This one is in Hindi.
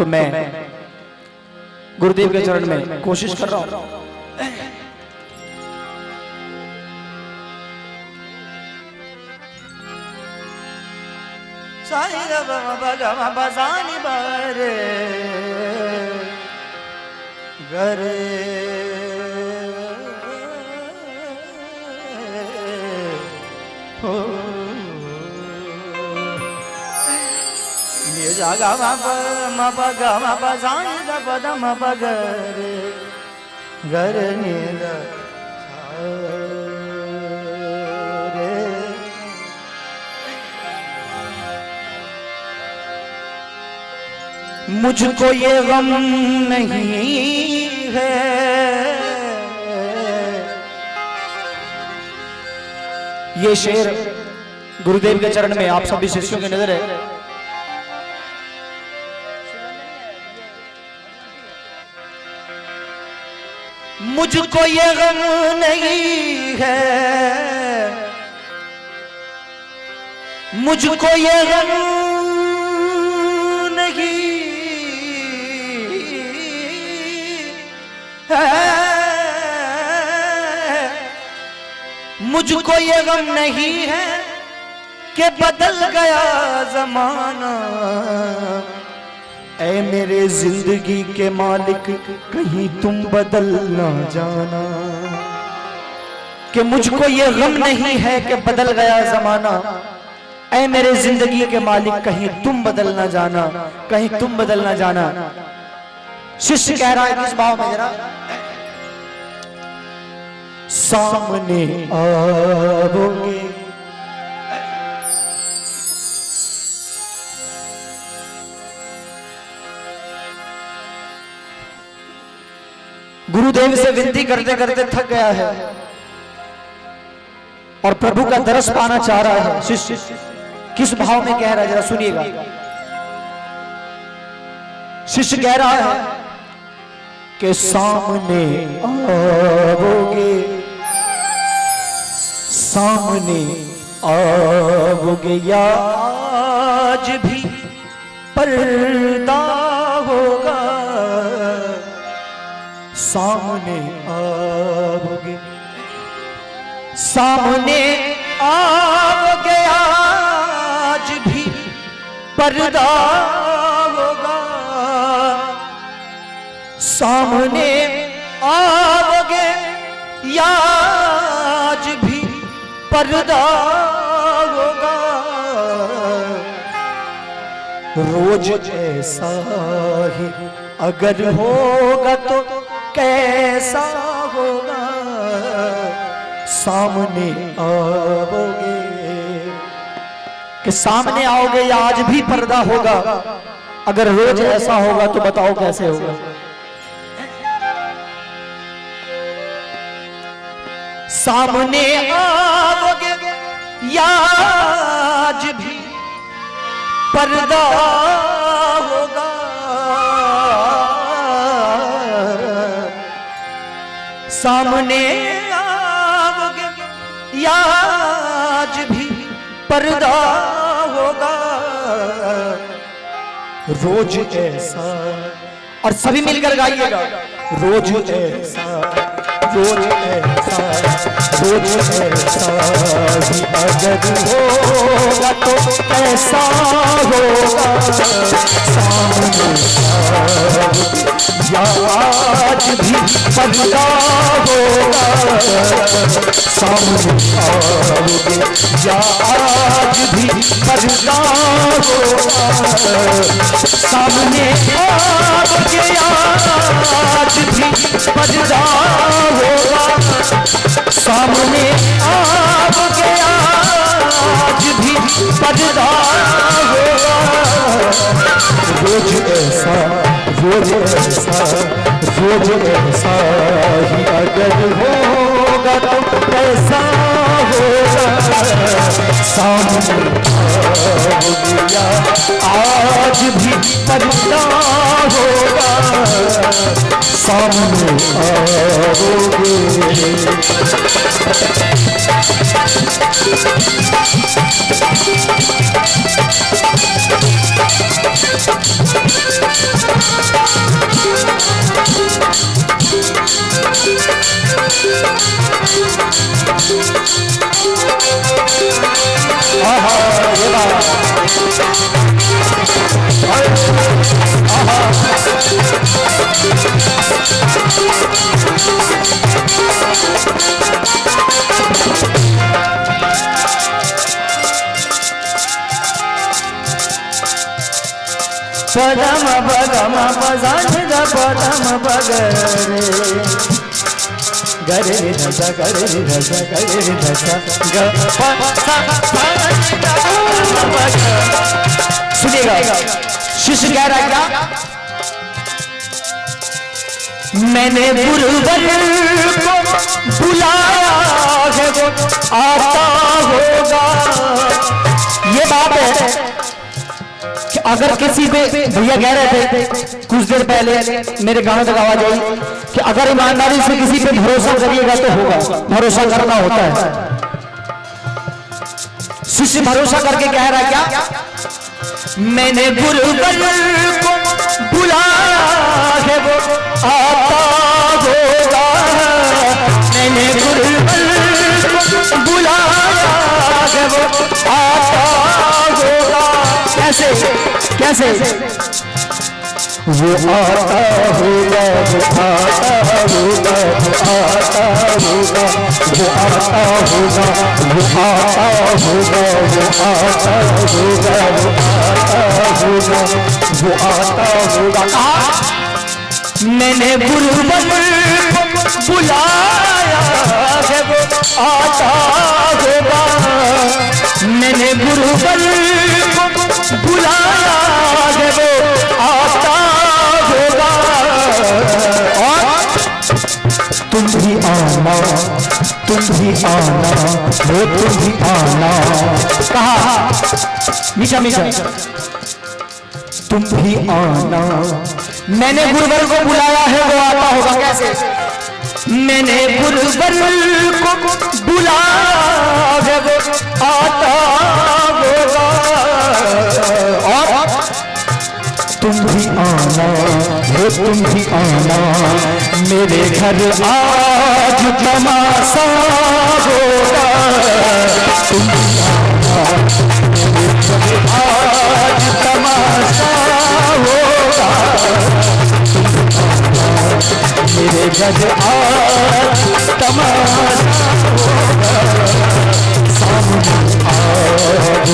तो मैं गुरुदेव के चरण में कोशिश कर रहा हूं। मुझको ये गम नहीं है, ये शेर गुरुदेव के चरण में आप सभी शिष्यों की नजर है। मुझको ये गम नहीं है, मुझको ये गम नहीं है, मुझको ये गम नहीं है कि बदल गया जमाना। ऐ मेरे जिंदगी के मालिक कहीं तुम बदल ना जाना। कि मुझको ये गम नहीं है कि बदल गया जमाना। ऐ मेरे जिंदगी के मालिक कहीं तुम बदल ना जाना, कहीं तुम बदल ना जाना। शिष्य कह रहा है किस भाव में जरा, सामने आओगे गुरुदेव से विनती करते करते थक गया है और प्रभु का दर्श पाना चाह रहा है। शिष्य किस भाव में कह रहा है जरा सुनिएगा। शिष्य कह रहा है कि सामने आओगे, सामने आओगे या आज भी पर्दा होगा। सामने आओगे, सामने आओगे आज भी पर्दा होगा। सामने आओगे या आज भी पर्दा होगा। रोज ऐसा ही अगर होगा तो कैसा होगा। सामने आओगे कि सामने आओगे या आज भी पर्दा होगा। अगर रोज ऐसा होगा तो बताओ कैसे होगा। सामने आओगे या आज भी पर्दा होगा। सामने आओगे या आज भी पर्दा होगा। रोज ऐसा, और सभी मिलकर गाइएगा। रोज ऐसा, रोज ऐसा, रोज ऐसा ही अगर होगा तो कैसा होगा। सामने या आज भी पर्दा होगा। सामने आओगे या आज भी पर्दा होगा। सामने आओगे या आज भी पर्दा होगा। सामने आओगे आज भी पर्दा होगा। रोज ऐसा, रोज ऐसा, रोज ऐसा ही अगर होगा तो कैसा होगा। सामने आओगे या आज भी पर्दा होगा। सामने आओगे। पदम बगम पजान द पदम बगरे गरे रे धसा गरे रे धसा गरे रे धसा ग सुनिएगा शिष्य कह रहा है क्या मैंने गुरुवर को बुलाया है वो आता होगा। ये बात है कि अगर किसी पे भैया कह रहे थे कुछ देर पहले मेरे गाने तक आवाज आई कि अगर ईमानदारी से किसी पे भरोसा करिएगा तो होगा, भरोसा करना होता है। शिष्य भरोसा करके कह रहा है क्या मैंने गुरुवर को बुलाया है वो आता होगा। मैंने गुरुवर को बुलाया है वो आता होगा। कैसे कैसे वो आता होगा वो आता होगा वो आता होगा वो आता होगा वो आता होगा वो आता होगा वो आता होगा वो आता होगा। मैंने गुरुवर को बुलाया है वो आता होगा। मैंने गुरुवर को बुलाया है वो आता होगा। और तुम भी आना तुम भी आना वो तुम भी आना। कहा मीठा मीठा तुम भी आना। मैंने गुरुवर को बुलाया है वो आता होगा। कैसे मैंने गुरुवर को बुलाया है वो आता होगा। और तुम भी आना वो तुम भी आना। मेरे घर आज तमाशा होगा। तुम भी आना आज तमाशा होगा। मेरे घर आज तमाशा होगा। सामने आज